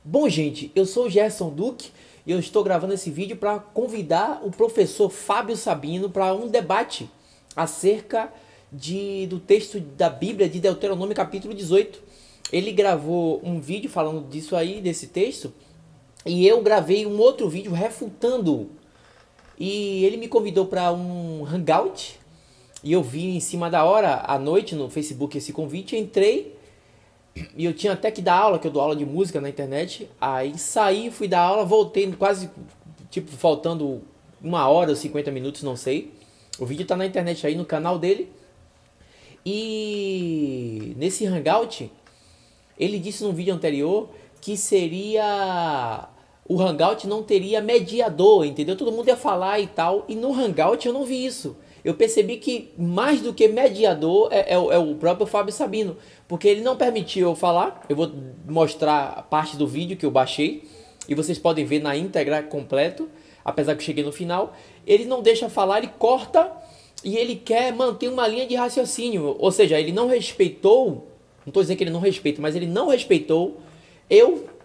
Bom, gente, eu sou o Gerson Duque e eu estou gravando esse vídeo para convidar o professor Fábio Sabino para um debate acerca do texto da Bíblia de Deuteronômio capítulo 18. Ele gravou um vídeo falando disso aí, desse texto, e eu gravei um outro vídeo refutando. E ele me convidou para um hangout e eu vi em cima da hora, à noite, no Facebook esse convite, entrei. E eu tinha até que dar aula, que eu dou aula de música na internet. Aí saí, fui dar aula, voltei quase, tipo, faltando 1 hora ou 50 minutos, não sei. O vídeo tá na internet aí, no canal dele. E nesse hangout, ele disse num vídeo anterior que seria... O hangout não teria mediador, entendeu? Todo mundo ia falar e tal. E no hangout eu não vi isso. Eu percebi que mais do que mediador é o próprio Fábio Sabino. Porque ele não permitiu eu falar. Eu vou mostrar a parte do vídeo que eu baixei. E vocês podem ver na íntegra completo. Apesar que eu cheguei no final. Ele não deixa falar, ele corta. E ele quer manter uma linha de raciocínio. Ou seja, ele não respeitou. Não estou dizendo que ele não respeita, mas ele não respeitou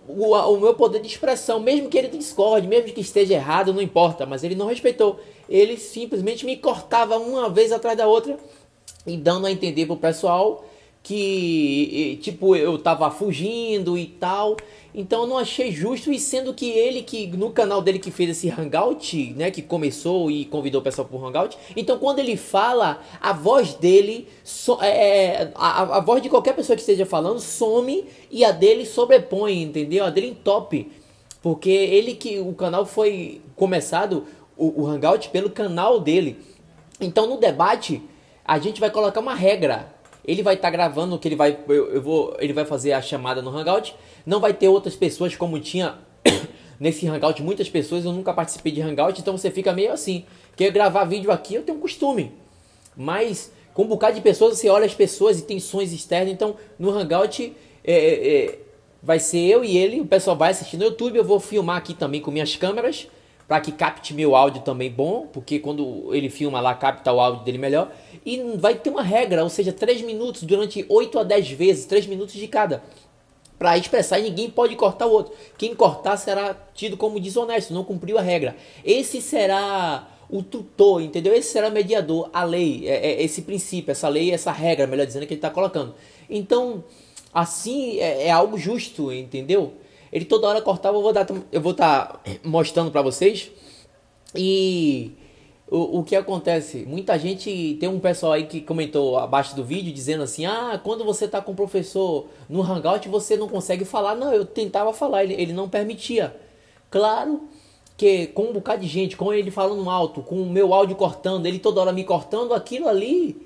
o meu poder de expressão, mesmo que ele discorde, mesmo que esteja errado, não importa, mas ele não respeitou. Ele simplesmente me cortava uma vez atrás da outra e dando a entender pro pessoal que, tipo, eu tava fugindo e tal. Então eu não achei justo, e sendo que ele, que no canal dele que fez esse hangout, né, que começou e convidou o pessoal pro hangout, então quando ele fala, a voz dele, a voz de qualquer pessoa que esteja falando some e a dele sobrepõe, entendeu? A dele entope, porque o canal foi começado, o hangout, pelo canal dele. Então no debate, a gente vai colocar uma regra. Ele vai estar gravando, que ele vai, ele vai fazer a chamada no hangout. Não vai ter outras pessoas como tinha nesse hangout, muitas pessoas. Eu nunca participei de hangout, então você fica meio assim. Quer gravar vídeo aqui, eu tenho um costume. Mas com um bocado de pessoas, você olha as pessoas e tem sons externos. Então no hangout vai ser eu e ele. O pessoal vai assistir no YouTube. Eu vou filmar aqui também com minhas câmeras, para que capte meu áudio também bom, porque quando ele filma lá, capta o áudio dele melhor. E vai ter uma regra, ou seja, 3 minutos durante 8 a 10 vezes, 3 minutos de cada, para expressar, e ninguém pode cortar o outro. Quem cortar será tido como desonesto, não cumpriu a regra. Esse será o tutor, entendeu? Esse será o mediador, a lei, esse princípio, essa lei, essa regra, melhor dizendo, que ele está colocando. Então, assim, é algo justo, entendeu? Ele toda hora cortava, eu vou estar mostrando para vocês. E o que acontece? Muita gente, tem um pessoal aí que comentou abaixo do vídeo dizendo assim: ah, quando você tá com o professor no hangout você não consegue falar. Não, eu tentava falar, ele não permitia. Claro que com um bocado de gente, com ele falando alto, com o meu áudio cortando, ele toda hora me cortando, aquilo ali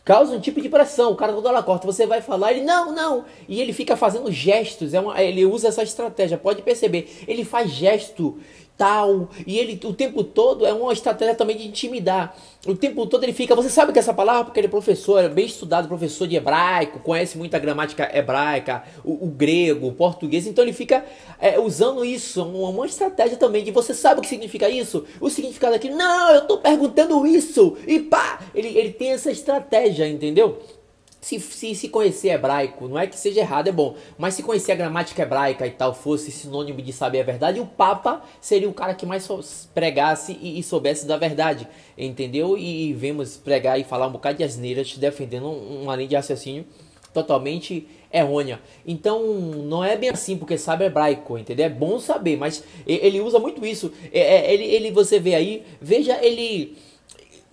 causa um tipo de pressão. O cara toda hora corta, você vai falar, ele não, e ele fica fazendo gestos, ele usa essa estratégia, pode perceber, ele faz gesto tal, e ele o tempo todo é uma estratégia também de intimidar. O tempo todo ele fica, você sabe que essa palavra, porque ele é professor, é bem estudado, professor de hebraico, conhece muito a gramática hebraica, o grego, o português, então ele fica usando isso, uma estratégia também de você sabe o que significa isso, o significado daquilo, não, eu tô perguntando isso, e pá, ele tem essa estratégia, entendeu? Se conhecer hebraico, não é que seja errado, é bom, mas se conhecer a gramática hebraica e tal fosse sinônimo de saber a verdade, o Papa seria o cara que mais pregasse e soubesse da verdade, entendeu? E vemos pregar e falar um bocado de asneiras defendendo uma linha de raciocínio totalmente errônea. Então não é bem assim porque sabe hebraico, entendeu? É bom saber, mas ele usa muito isso. Você vê aí, veja ele...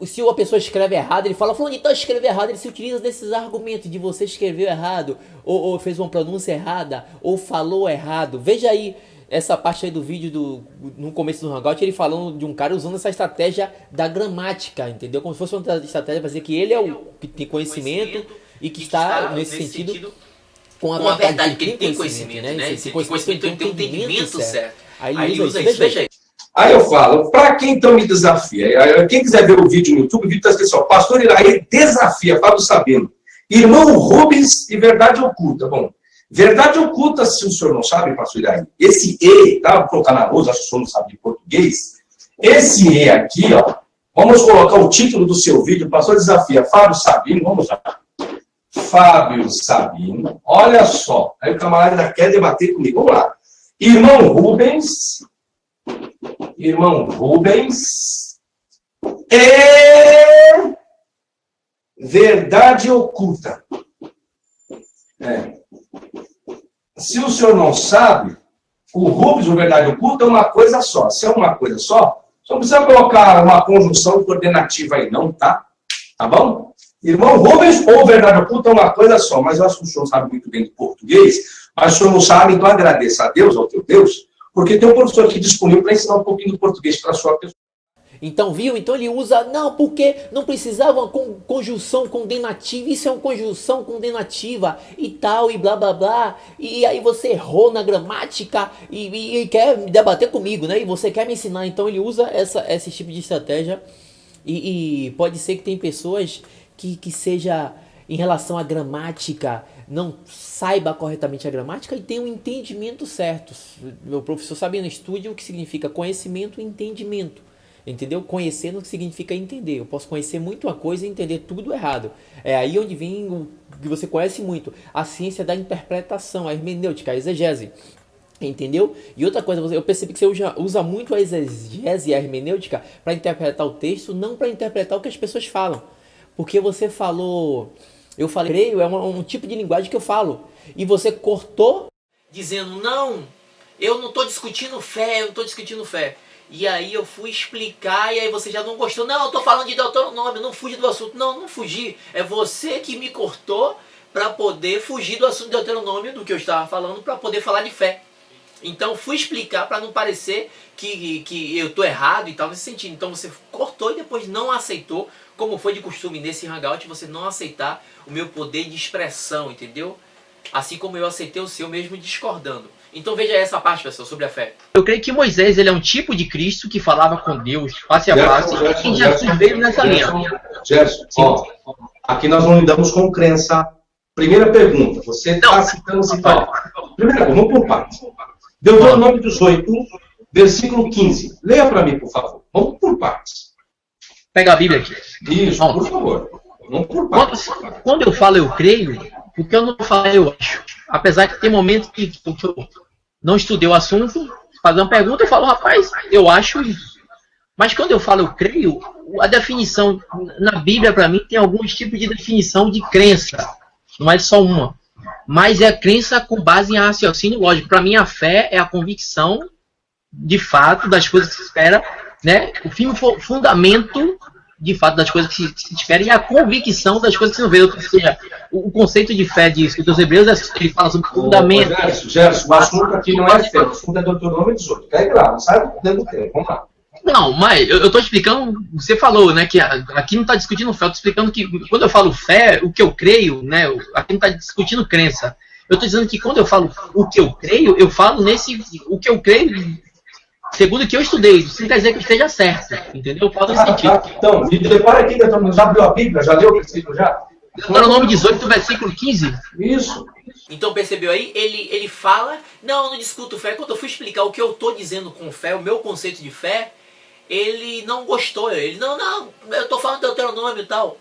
Se uma pessoa escreve errado, ele fala, falando, então escreve errado, ele se utiliza desses argumentos de você escreveu errado, ou fez uma pronúncia errada, ou falou errado. Veja aí essa parte aí do vídeo no começo do hangout, ele falando de um cara usando essa estratégia da gramática, entendeu? Como se fosse uma estratégia para dizer que ele é o que tem conhecimento e que está nesse sentido com a verdade, que ele tem conhecimento, né? Esse conhecimento, ele tem um entendimento certo. Aí ele usa isso, veja aí. Aí eu falo, para quem então me desafia? Quem quiser ver o vídeo no YouTube, o vídeo está escrito assim, ó, Pastor Iraí desafia Fábio Sabino. Irmão Rubens e Verdade Oculta. Bom, Verdade Oculta, se o senhor não sabe, Pastor Iraí, esse E, tá? Vou colocar na lousa, acho que o senhor não sabe de português. Esse E aqui, ó, vamos colocar o título do seu vídeo, Pastor Desafia Fábio Sabino, vamos lá. Fábio Sabino, olha só, aí o camarada quer debater comigo, vamos lá. Irmão Rubens é verdade oculta. Se o senhor não sabe, o Rubens, o verdade oculta, é uma coisa só. Se é uma coisa só não precisa colocar uma conjunção coordenativa aí, não, tá? Tá bom? Irmão Rubens ou verdade oculta é uma coisa só, mas eu acho que o senhor sabe muito bem do português, mas o senhor não sabe, então agradeça a Deus, ao teu Deus, porque tem um professor aqui disponível para ensinar um pouquinho do português para a sua pessoa. Então, viu? Então ele usa, não, porque não precisava uma conjunção condenativa, isso é uma conjunção condenativa e tal, e blá blá blá, e aí você errou na gramática e quer debater comigo, né? E você quer me ensinar, então ele usa esse tipo de estratégia e pode ser que tem pessoas que seja em relação à gramática, não saiba corretamente a gramática e tem um entendimento certo. Meu professor sabia no estúdio o que significa conhecimento e entendimento. Entendeu? Conhecer não significa entender. Eu posso conhecer muito uma coisa e entender tudo errado. É aí onde vem o que você conhece muito. A ciência da interpretação, a hermenêutica, a exegese. Entendeu? E outra coisa, eu percebi que você usa muito a exegese e a hermenêutica para interpretar o texto, não para interpretar o que as pessoas falam. Porque você falou... Eu falei, creio, é um tipo de linguagem que eu falo. E você cortou dizendo, não, eu não estou discutindo fé, eu não estou discutindo fé. E aí eu fui explicar e aí você já não gostou. Não, eu tô falando de Deuteronômio, não fugi do assunto. Não, não fugi. É você que me cortou para poder fugir do assunto de Deuteronômio, do que eu estava falando, para poder falar de fé. Então fui explicar para não parecer que eu tô errado e tal nesse sentido. Então você cortou e depois não aceitou, como foi de costume nesse hangout, você não aceitar o meu poder de expressão, entendeu? Assim como eu aceitei o seu mesmo discordando. Então veja essa parte, pessoal, sobre a fé. Eu creio que Moisés ele é um tipo de Cristo que falava com Deus face a face. E Jesus veio nessa linha. Gerson, ó, aqui nós não lidamos com crença. Primeira pergunta, você está citando situação. Primeira coisa, vamos por partes. Deuteronômio 18, versículo 15. Leia para mim, por favor. Vamos por partes. Pega a Bíblia aqui. Isso, por favor. Vamos por partes. Quando eu falo eu creio, porque eu não falo eu acho. Apesar que tem momentos que eu não estudei o assunto, fazer uma pergunta, eu falo, rapaz, eu acho isso. Mas quando eu falo eu creio, a definição na Bíblia, para mim, tem alguns tipos de definição de crença. Não é só uma. Mas é a crença com base em raciocínio lógico. Para mim, a fé é a convicção, de fato, das coisas que se espera, né? O fundamento, de fato, das coisas que se espera e a convicção das coisas que se não vê. Ou seja, o conceito de fé dos Hebreus, ele fala sobre fundamento. Gerson, o assunto aqui não é fé, o assunto é Deuteronômio 18. Pega lá, não sai dentro do tempo, vamos lá. Não, mas eu estou explicando, você falou, né, que aqui não está discutindo fé, eu estou explicando que quando eu falo fé, o que eu creio, né, aqui não está discutindo crença. Eu estou dizendo que quando eu falo o que eu creio, eu falo o que eu creio, segundo o que eu estudei. Isso não quer dizer que eu esteja certo, entendeu? Eu falo nesse sentido. Então, me prepara aqui, já abriu a Bíblia, já leu o versículo já? Deuteronômio 18, versículo 15. Isso. Então percebeu aí? Ele fala, não, eu não discuto fé. Quando eu fui explicar o que eu estou dizendo com fé, o meu conceito de fé, ele não gostou. Ele, não, eu estou falando de Deuteronômio e tal.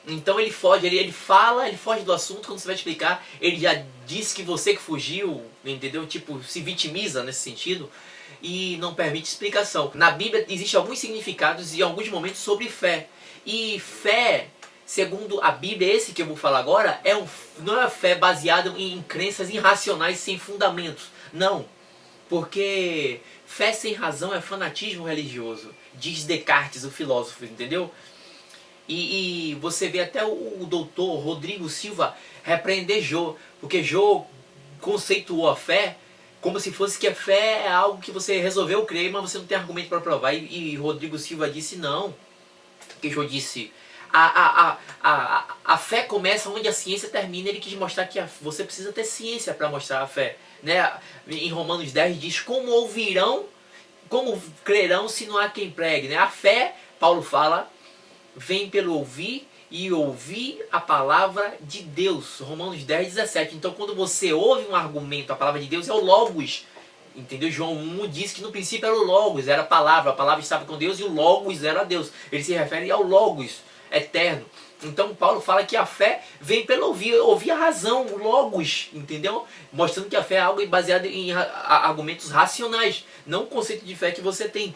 Então ele foge, ele foge do assunto quando você vai explicar. Ele já disse que você que fugiu, entendeu? Tipo, se vitimiza nesse sentido e não permite explicação. Na Bíblia existem alguns significados e alguns momentos sobre fé. E fé, segundo a Bíblia, esse que eu vou falar agora, não é fé baseada em crenças irracionais sem fundamentos. Não, porque fé sem razão é fanatismo religioso, diz Descartes, o filósofo, entendeu? E você vê até o doutor Rodrigo Silva repreender Jô, porque Jô conceituou a fé como se fosse que a fé é algo que você resolveu crer, mas você não tem argumento para provar. E Rodrigo Silva disse não, que Jô disse... A fé começa onde a ciência termina. Ele quis mostrar que você precisa ter ciência para mostrar a fé, né? Em Romanos 10 diz, como crerão se não há quem pregue, né? A fé, Paulo fala, vem pelo ouvir e ouvir a palavra de Deus. Romanos 10, 17. Então quando você ouve um argumento, a palavra de Deus é o Logos. Entendeu? João 1 diz que no princípio era o Logos, era a palavra estava com Deus e o Logos era Deus. Ele se refere ao Logos eterno. Então Paulo fala que a fé vem pelo ouvir a razão, o logos, entendeu? Mostrando que a fé é algo baseado em argumentos racionais, não o conceito de fé que você tem.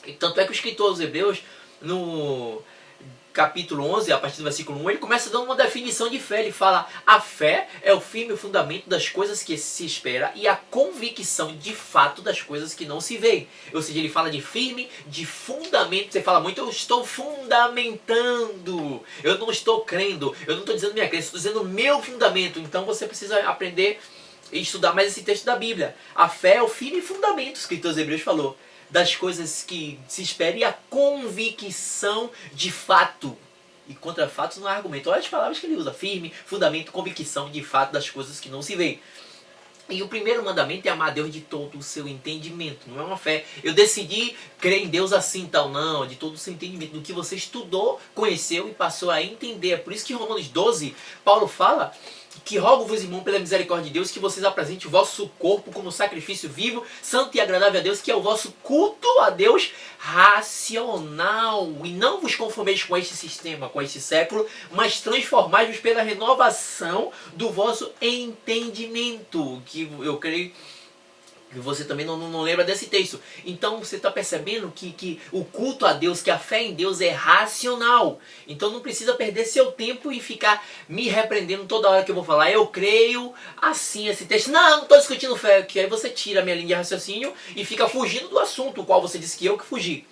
E tanto é que o escritor aos Hebreus, no capítulo 11, a partir do versículo 1, ele começa dando uma definição de fé. Ele fala: a fé é o firme fundamento das coisas que se espera e a convicção de fato das coisas que não se veem. Ou seja, ele fala de firme, de fundamento. Você fala muito: eu estou fundamentando, eu não estou crendo, eu não estou dizendo minha crença, estou dizendo meu fundamento. Então você precisa aprender e estudar mais esse texto da Bíblia. A fé é o firme fundamento, o escritor aos Hebreus falou, das coisas que se espera e a convicção de fato. E contra fatos não há argumento. Olha as palavras que ele usa: firme, fundamento, convicção de fato das coisas que não se veem. E o primeiro mandamento é amar a Deus de todo o seu entendimento. Não é uma fé: eu decidi crer em Deus assim, tal. Não, de todo o seu entendimento. Do que você estudou, conheceu e passou a entender. É por isso que em Romanos 12, Paulo fala que rogo-vos, irmão, pela misericórdia de Deus, que vocês apresentem o vosso corpo como sacrifício vivo, santo e agradável a Deus, que é o vosso culto a Deus racional. E não vos conformeis com este sistema, com este século, mas transformai-vos pela renovação do vosso entendimento. Que eu creio que você também não lembra desse texto. Então você está percebendo que o culto a Deus, que a fé em Deus é racional. Então não precisa perder seu tempo e ficar me repreendendo toda hora que eu vou falar: eu creio assim esse texto. Não estou discutindo fé, que aí você tira a minha linha de raciocínio e fica fugindo do assunto, o qual você disse que eu que fugi.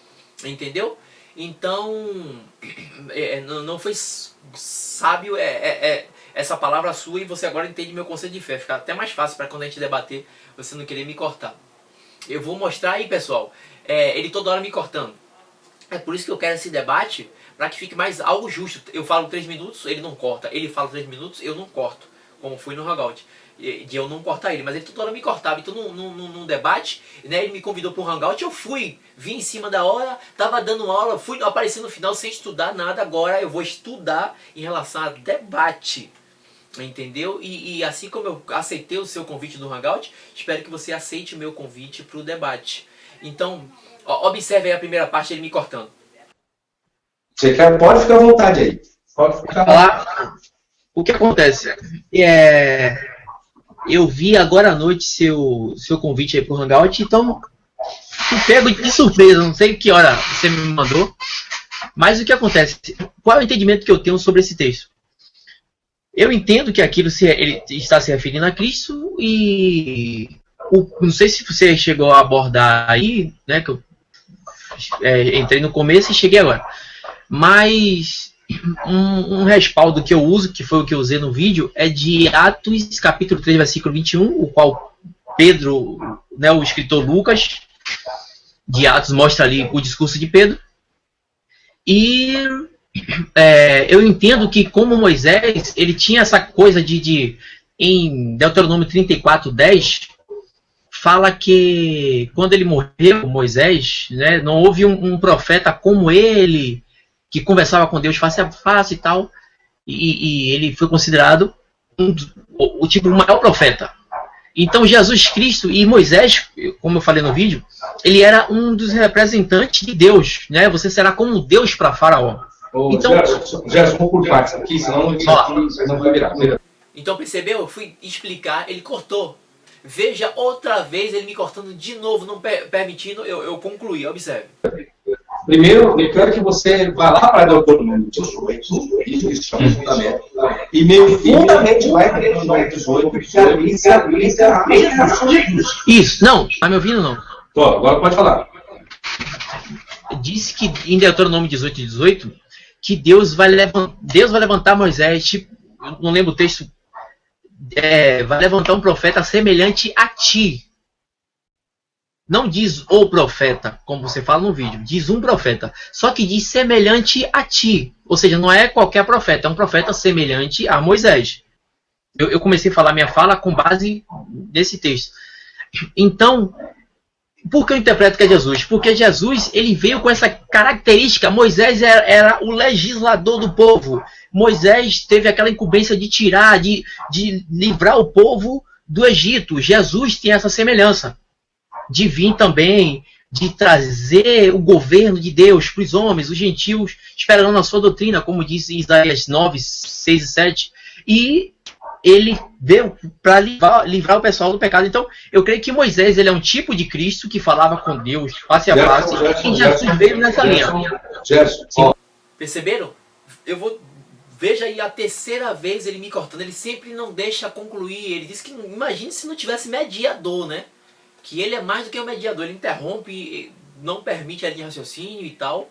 Entendeu? Então não foi sábio essa palavra sua, e você agora entende meu conceito de fé. Fica até mais fácil para quando a gente debater você não querer me cortar. Eu vou mostrar aí, pessoal, ele toda hora me cortando. É por isso que eu quero esse debate, para que fique mais algo justo. Eu falo 3 minutos, ele não corta. Ele fala 3 minutos, eu não corto. Como foi no Hangout, de eu não cortar ele. Mas ele toda hora me cortava. Então num debate, né, ele me convidou para um Hangout, eu fui. Vim em cima da hora, tava dando aula, fui aparecer no final sem estudar nada. Agora eu vou estudar em relação a debate. Entendeu? E assim como eu aceitei o seu convite do Hangout, espero que você aceite o meu convite para o debate. Então, observe aí a primeira parte, ele me cortando. Você quer, pode ficar à vontade aí. Pode ficar à vontade. O que acontece? Eu vi agora à noite seu convite aí para o Hangout, então fui pego de surpresa, não sei que hora você me mandou. Mas o que acontece? Qual é o entendimento que eu tenho sobre esse texto? Eu entendo que aquilo ele está se referindo a Cristo e não sei se você chegou a abordar aí, né, que eu entrei no começo e cheguei agora. Mas um respaldo que eu uso, que foi o que eu usei no vídeo, é de Atos, capítulo 3, versículo 21, o qual Pedro, né, o escritor Lucas, de Atos, mostra ali o discurso de Pedro. E eu entendo que, como Moisés, ele tinha essa coisa em Deuteronômio 34:10, fala que quando ele morreu, Moisés, né, não houve um profeta como ele, que conversava com Deus face a face e tal, e ele foi considerado o maior profeta. Então Jesus Cristo e Moisés, como eu falei no vídeo, ele era um dos representantes de Deus, né? Você será como Deus para Faraó. Então, Gerson, vamos por partes aqui, senão não vai virar. Então percebeu? Eu fui explicar, ele cortou. Veja outra vez ele me cortando de novo, não permitindo eu concluir. Observe. Primeiro, eu quero que você vá lá para Deuteronômio 18, isso é um fundamento, e meio fundamento vai para Deuteronômio 18, porque ali se aplica a meditação de Cristo. Isso, não, tá me ouvindo não? Tô, agora pode falar. Disse que em Deuteronômio 18, que Deus vai levantar Moisés, tipo, eu não lembro o texto, vai levantar um profeta semelhante a ti. Não diz o profeta, como você fala no vídeo, diz um profeta. Só que diz semelhante a ti. Ou seja, não é qualquer profeta, é um profeta semelhante a Moisés. Eu comecei a falar minha fala com base nesse texto. Então, por que eu interpreto que é Jesus? Porque Jesus, ele veio com essa característica. Moisés era o legislador do povo. Moisés teve aquela incumbência de tirar, de livrar o povo do Egito. Jesus tem essa semelhança de vir também de trazer o governo de Deus para os homens, os gentios, esperando a sua doutrina, como diz Isaías 9, 6 e 7, e ele veio para livrar o pessoal do pecado. Então, eu creio que Moisés ele é um tipo de Cristo que falava com Deus face a face, e Jesus veio nessa linha. Perceberam? Veja aí a terceira vez ele me cortando, ele sempre não deixa concluir. Ele diz que, imagine se não tivesse mediador, né? Que ele é mais do que um mediador, ele interrompe, não permite a linha de raciocínio e tal.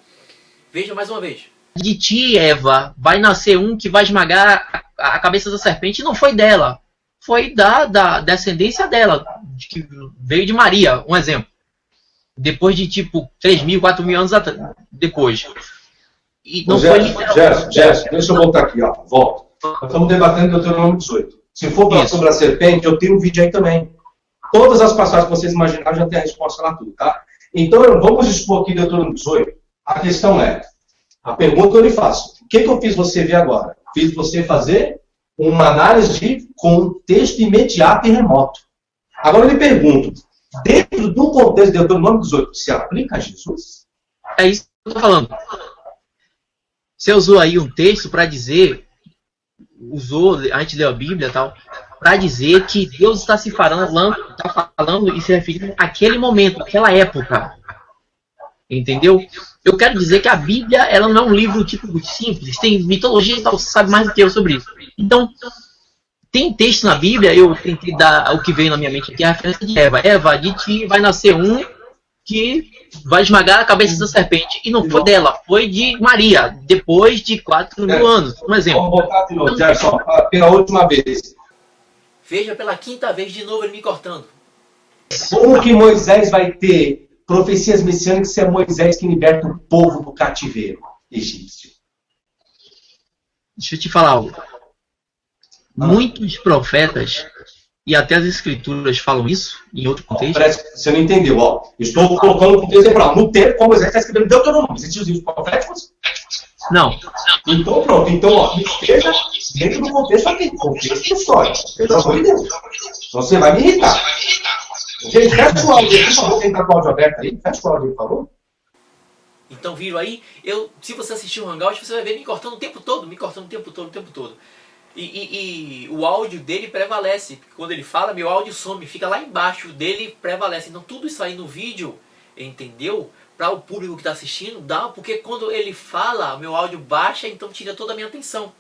Veja mais uma vez. De ti, Eva, vai nascer um que vai esmagar a cabeça da serpente. Não foi dela, foi da descendência dela, que veio de Maria, um exemplo. Depois de tipo 3.000, 4.000 anos depois. E não Gerson, deixa eu voltar aqui, ó. Volta. Nós estamos debatendo Deuteronômio 18. Se for sobre a serpente, eu tenho um vídeo aí também. Todas as passagens que vocês imaginaram já tem a resposta lá tudo, tá? Então, vamos expor aqui Deuteronômio 18. A questão é, a pergunta que eu lhe faço, o que eu fiz você ver agora? Fiz você fazer uma análise de contexto imediato e remoto. Agora eu lhe pergunto, dentro do contexto de Deuteronômio 18, se aplica a Jesus? É isso que eu estou falando. Você usou aí um texto para dizer, a gente leu a Bíblia e tal, para dizer que Deus está se falando e se referindo àquele momento, àquela época. Entendeu? Eu quero dizer que a Bíblia ela não é um livro tipo simples, tem mitologia e tal, você sabe mais do que eu sobre isso. Então, tem texto na Bíblia, eu tentei dar o que veio na minha mente aqui, a referência de Eva. Eva, de ti vai nascer um que vai esmagar a cabeça da serpente. E não foi dela, foi de Maria, depois de 4.000 anos. Um exemplo. Vamos voltar de novo, Gerson, pela última vez. Veja pela quinta vez de novo ele me cortando. Como que Moisés vai ter profecias messiânicas se é Moisés que liberta o povo do cativeiro egípcio? Deixa eu te falar algo. Muitos profetas e até as escrituras falam isso em outro contexto. Parece que você não entendeu. Ó. Estou colocando o contexto temporal. No tempo, como Moisés está escrevendo Deuteronômio. Existem os livros proféticos? Não. Então, pronto. Então, ó, esteja dentro do contexto aqui. Contexto histórico. Pelo amor de Deus. Então, você vai me irritar. Gente, fecha o áudio. Por favor, quem está com o áudio aberto aí, fecha o áudio, por favor. Então, viram aí? Se você assistir o Hangout, você vai ver me cortando o tempo todo. E o áudio dele prevalece. Quando ele fala, meu áudio some, fica lá embaixo, o dele prevalece. Então tudo isso aí no vídeo, entendeu? Para o público que está assistindo, dá, porque quando ele fala, meu áudio baixa, então tira toda a minha atenção.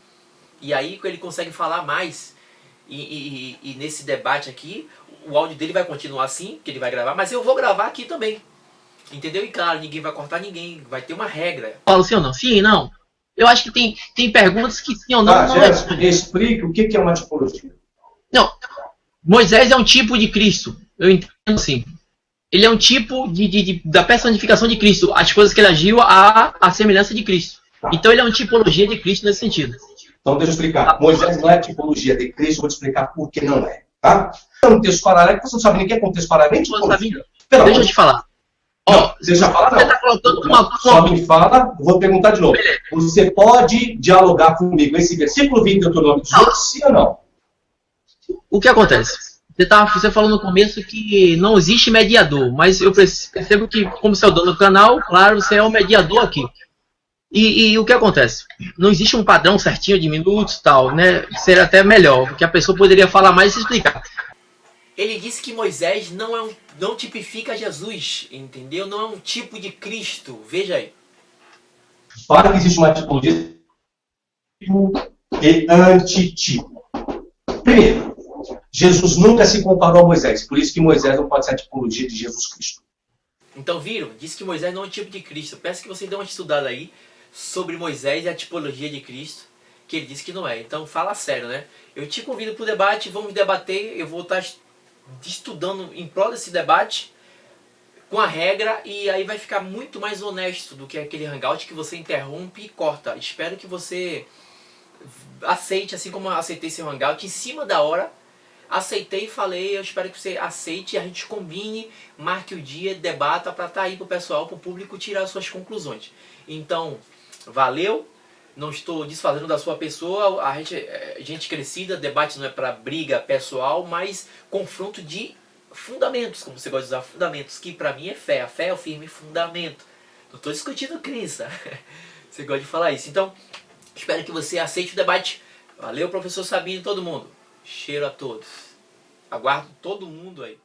E aí ele consegue falar mais. E nesse debate aqui, o áudio dele vai continuar assim, que ele vai gravar, mas eu vou gravar aqui também. Entendeu? E claro, ninguém vai cortar ninguém, vai ter uma regra. Fala sim ou não? Sim, não. Eu acho que tem perguntas que sim ou não. Explique o que é uma tipologia. Não. Moisés é um tipo de Cristo. Eu entendo assim. Ele é um tipo da personificação de Cristo. As coisas que ele agiu à semelhança de Cristo. Então ele é uma tipologia de Cristo nesse sentido. Então deixa eu explicar. Moisés não é tipologia de Cristo, vou te explicar por que não é. Tá? É um texto paralelo, você não sabe nem o que é contexto paralelo, nem tipologia. Deixa eu te falar. Não, deixa eu falar, não. Você tá colocando Só me fala, vou perguntar de novo. Beleza. Você pode dialogar comigo esse versículo 20 do Deuteronômio 18, sim ou não? O que acontece? Você falou no começo que não existe mediador, mas eu percebo que, como você é o dono do canal, claro, você é o mediador aqui. E o que acontece? Não existe um padrão certinho de minutos e tal, né? Seria até melhor, porque a pessoa poderia falar mais e se explicar. Ele disse que Moisés não tipifica Jesus, entendeu? Não é um tipo de Cristo. Veja aí. Para que existe uma tipologia e antitipo. Primeiro, Jesus nunca se comparou a Moisés, por isso que Moisés não pode ser a tipologia de Jesus Cristo. Então viram? Disse que Moisés não é um tipo de Cristo. Peço que você dê uma estudada aí sobre Moisés e a tipologia de Cristo, que ele disse que não é. Então fala sério, né? Eu te convido para o debate, vamos debater, eu vou estar estudando em prol desse debate com a regra e aí vai ficar muito mais honesto do que aquele hangout que você interrompe e corta. Espero que você aceite, assim como eu aceitei esse hangout em cima da hora. Aceitei e falei, eu espero que você aceite e a gente combine, marque o dia, debata para estar aí pro pessoal, pro público tirar as suas conclusões. Então, valeu. Não estou desfazendo da sua pessoa, gente crescida, debate não é para briga pessoal, mas confronto de fundamentos, como você gosta de usar fundamentos, que para mim é fé. A fé é o firme fundamento. Não estou discutindo crença. Você gosta de falar isso. Então, espero que você aceite o debate. Valeu, professor Sabino e todo mundo. Cheiro a todos. Aguardo todo mundo aí.